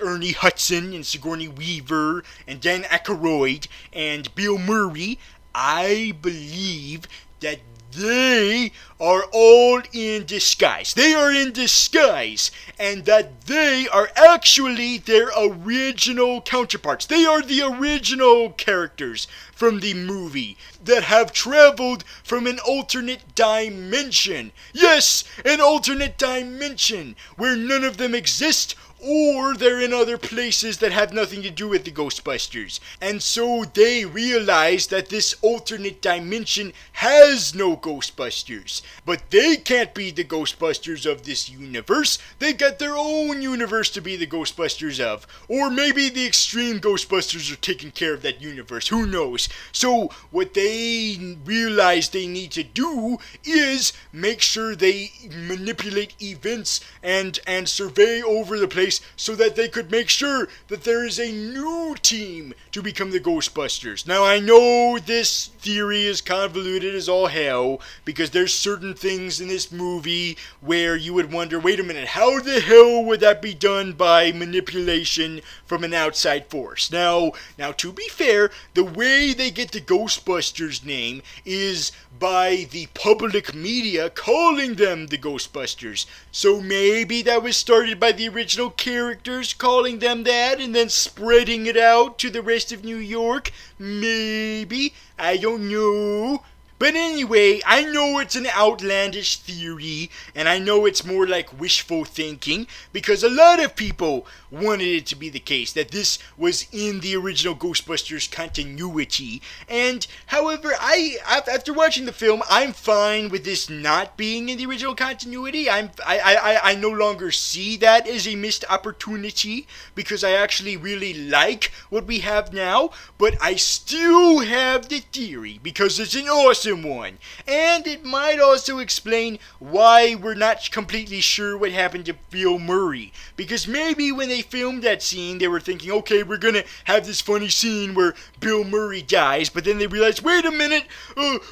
Speaker 1: Ernie Hudson and Sigourney Weaver and Dan Aykroyd and Bill Murray, I believe that they are all in disguise. They are in disguise, and that they are actually their original counterparts. They are the original characters from the movie that have traveled from an alternate dimension. Yes, an alternate dimension where none of them exist, or they're in other places that have nothing to do with the Ghostbusters. And so they realize that this alternate dimension has no Ghostbusters. But they can't be the Ghostbusters of this universe. They got their own universe to be the Ghostbusters of. Or maybe the Extreme Ghostbusters are taking care of that universe. Who knows? So what they realize they need to do is make sure they manipulate events and survey over the place so that they could make sure that there is a new team to become the Ghostbusters. Now, I know this theory is convoluted as all hell, because there's certain things in this movie where you would wonder, wait a minute, how the hell would that be done by manipulation from an outside force? Now, to be fair, the way they get the Ghostbusters name is by the public media calling them the Ghostbusters. So maybe that was started by the original characters calling them that and then spreading it out to the rest of New York. Maybe. I don't know. But anyway, I know it's an outlandish theory, and I know it's more like wishful thinking, because a lot of people wanted it to be the case, that this was in the original Ghostbusters continuity. And, however, after watching the film, I'm fine with this not being in the original continuity. I no longer see that as a missed opportunity, because I actually really like what we have now, but I still have the theory, because it's an awesome one, and it might also explain why we're not completely sure what happened to Bill Murray, because maybe when they filmed that scene they were thinking, okay, we're gonna have this funny scene where Bill Murray dies, but then they realized, wait a minute,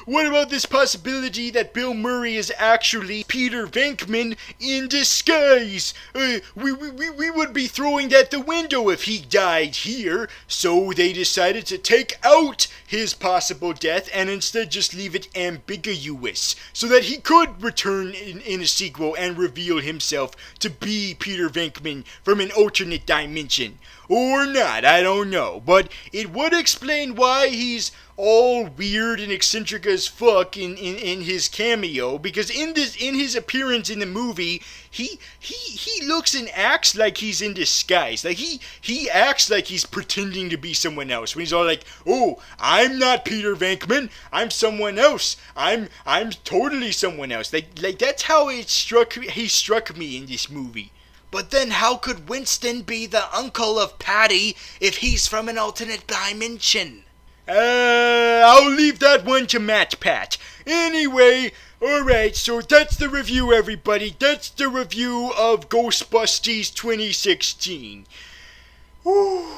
Speaker 1: what about this possibility that Bill Murray is actually Peter Venkman in disguise? We would be throwing that the window if he died here, so they decided to take out his possible death and instead just leave it ambiguous, so that he could return in a sequel and reveal himself to be Peter Venkman from an alternate dimension. Or not, I don't know, but it would explain why he's all weird and eccentric as fuck in his cameo, because in his appearance in the movie, he looks and acts like he's in disguise. Like he acts like he's pretending to be someone else. When he's all like, "Oh, I'm not Peter Venkman. I'm someone else. I'm totally someone else." Like that's how he struck me in this movie.
Speaker 2: But then how could Winston be the uncle of Patty if he's from an alternate dimension?
Speaker 1: I'll leave that one to Matt Pat. Anyway, alright, so that's the review, everybody. That's the review of Ghostbusters 2016. Whew.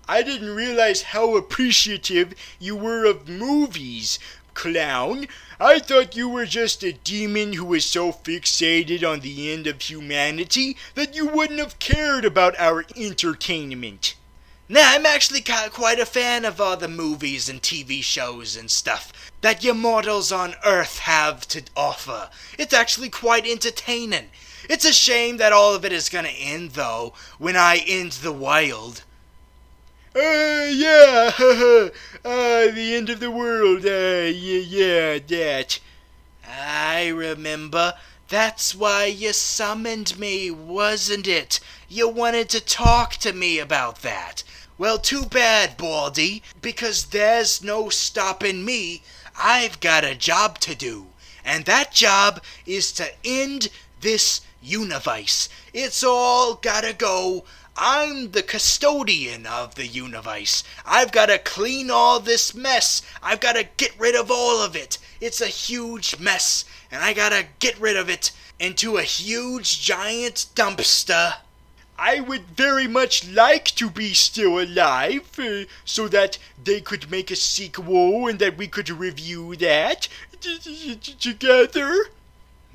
Speaker 1: I didn't realize how appreciative you were of movies clown. I thought you were just a demon who was so fixated on the end of humanity that you wouldn't have cared about our entertainment.
Speaker 2: Nah, I'm actually quite a fan of all the movies and TV shows and stuff that you mortals on Earth have to offer. It's actually quite entertaining. It's a shame that all of it is gonna end, though, when I end the wild.
Speaker 1: Yeah, the end of the world, yeah, that.
Speaker 2: I remember. That's why you summoned me, wasn't it? You wanted to talk to me about that. Well, too bad, Baldy, because there's no stopping me. I've got a job to do, and that job is to end this universe. It's all gotta go. I'm the custodian of the universe. I've gotta clean all this mess. I've gotta get rid of all of it. It's a huge mess, and I gotta get rid of it into a huge giant dumpster.
Speaker 1: I would very much like to be still alive, so that they could make a sequel and that we could review that together.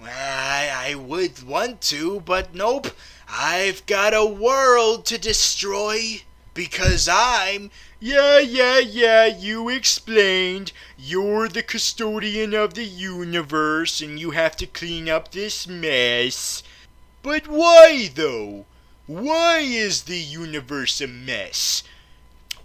Speaker 2: I would want to, but nope. I've got a world to destroy because I'm...
Speaker 1: Yeah, you explained. You're the custodian of the universe and you have to clean up this mess. But why, though? Why is the universe a mess?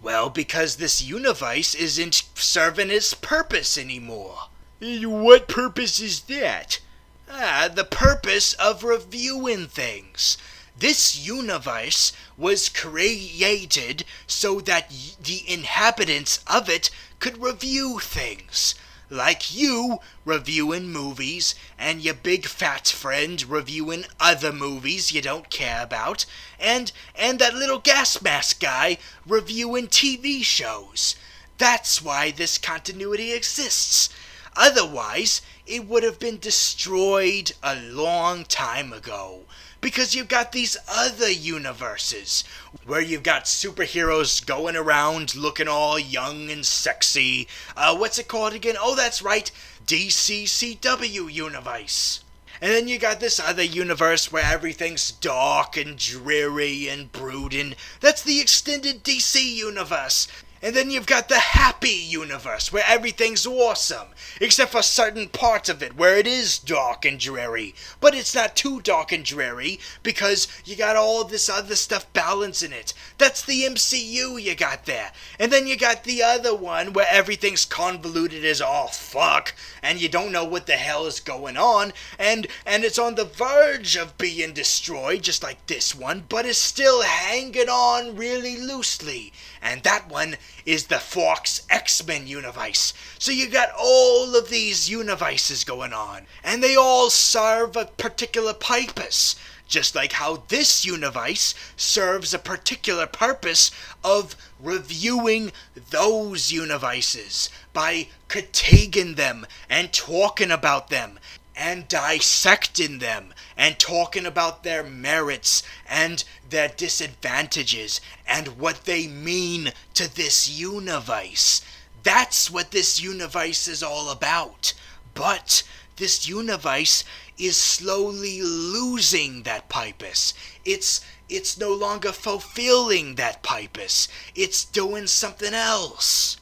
Speaker 2: Well, because this universe isn't serving its purpose anymore.
Speaker 1: What purpose is that?
Speaker 2: The purpose of reviewing things. This universe was created so that the inhabitants of it could review things. Like you reviewing movies, and your big fat friend reviewing other movies you don't care about, and that little gas mask guy reviewing TV shows. That's why this continuity exists. Otherwise, it would have been destroyed a long time ago. Because you've got these other universes, where you've got superheroes going around looking all young and sexy. What's it called again? Oh, that's right, DCCW universe. And then you got this other universe where everything's dark and dreary and brooding. That's the extended DC universe. And then you've got the happy universe, where everything's awesome, except for certain parts of it where it is dark and dreary. But it's not too dark and dreary, because you got all this other stuff balancing it. That's the MCU you got there. And then you got the other one where everything's convoluted as all fuck, and you don't know what the hell is going on, and it's on the verge of being destroyed, just like this one, but is still hanging on really loosely. And that one is the Fox X-Men universe. So you got all of these universes going on, and they all serve a particular purpose. Just like how this universe serves a particular purpose of reviewing those universes by critiquing them and talking about them and dissecting them and talking about their merits and their disadvantages and what they mean to this universe. That's what this universe is all about. But this universe is slowly losing that purpose. It's no longer fulfilling that purpose. It's doing something else.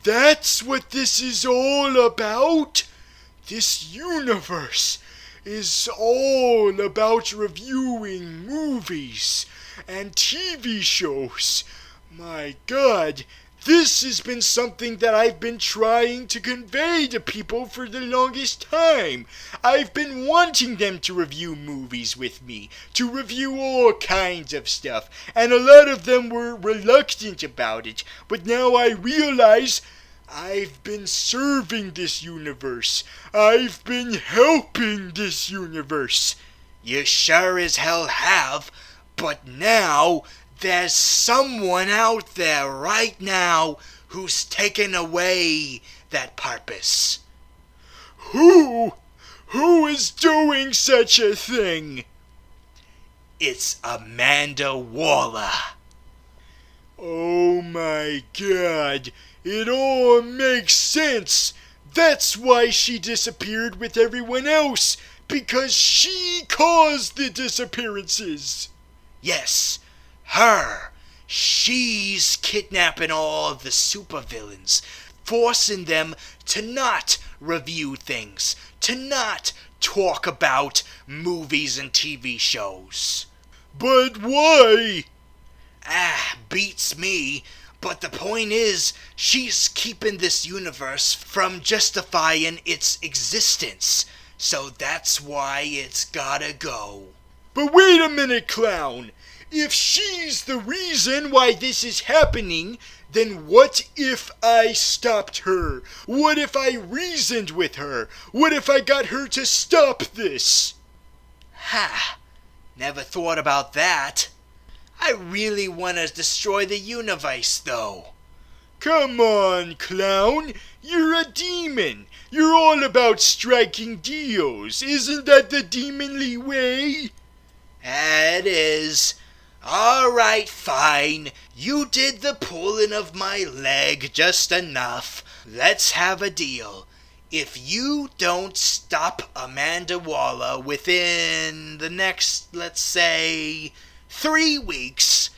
Speaker 1: That's what this is all about? This universe is all about reviewing movies and TV shows. My God, this has been something that I've been trying to convey to people for the longest time. I've been wanting them to review movies with me, to review all kinds of stuff, and a lot of them were reluctant about it, but now I realize I've been serving this universe. I've been helping this universe.
Speaker 2: You sure as hell have, but now there's someone out there right now who's taken away that purpose.
Speaker 1: Who? Who is doing such a thing?
Speaker 2: It's Amanda Waller.
Speaker 1: Oh my God. It all makes sense. That's why she disappeared with everyone else, because she caused the disappearances.
Speaker 2: Yes, her. She's kidnapping all the supervillains, forcing them to not review things, to not talk about movies and TV shows.
Speaker 1: But why?
Speaker 2: Beats me. But the point is, she's keeping this universe from justifying its existence. So that's why it's gotta go.
Speaker 1: But wait a minute, Clown. If she's the reason why this is happening, then what if I stopped her? What if I reasoned with her? What if I got her to stop this?
Speaker 2: Never thought about that. I really want to destroy the universe, though.
Speaker 1: Come on, Clown. You're a demon. You're all about striking deals. Isn't that the demonly way?
Speaker 2: It is. All right, fine. You did the pulling of my leg just enough. Let's have a deal. If you don't stop Amanda Waller within the next, let's say, 3 weeks,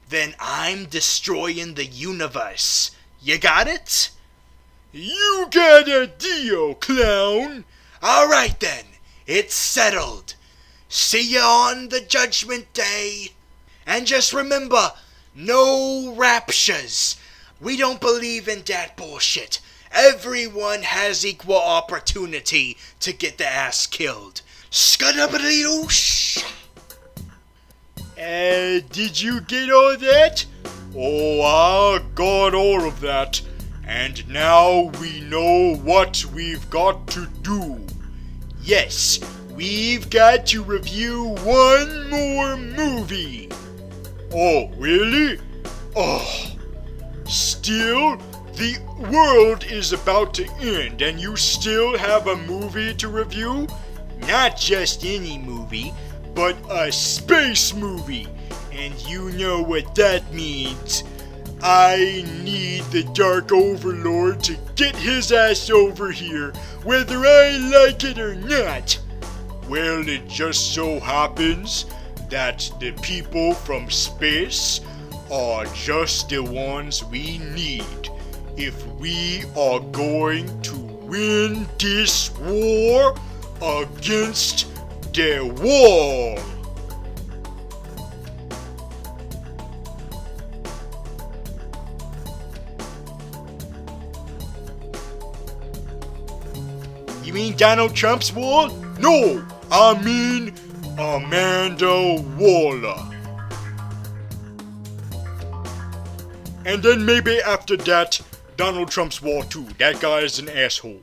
Speaker 2: then I'm destroying the universe. You got it?
Speaker 1: You got a deal, Clown.
Speaker 2: All right then, it's settled. See you on the Judgment Day. And just remember, no raptures. We don't believe in that bullshit. Everyone has equal opportunity to get their ass killed. Skadabbity-doosh.
Speaker 1: Did you get all that? Oh, I got all of that. And now we know what we've got to do. Yes, we've got to review one more movie. Oh, really? Oh, still? The world is about to end and you still have a movie to review? Not just any movie, but a space movie. And you know what that means. I need the Dark Overlord to get his ass over here, whether I like it or not. Well, it just so happens that the people from space are just the ones we need if we are going to win this war against the wall. You mean Donald Trump's wall? No, I mean Amanda Waller. And then maybe after that, Donald Trump's wall too. That guy is an asshole.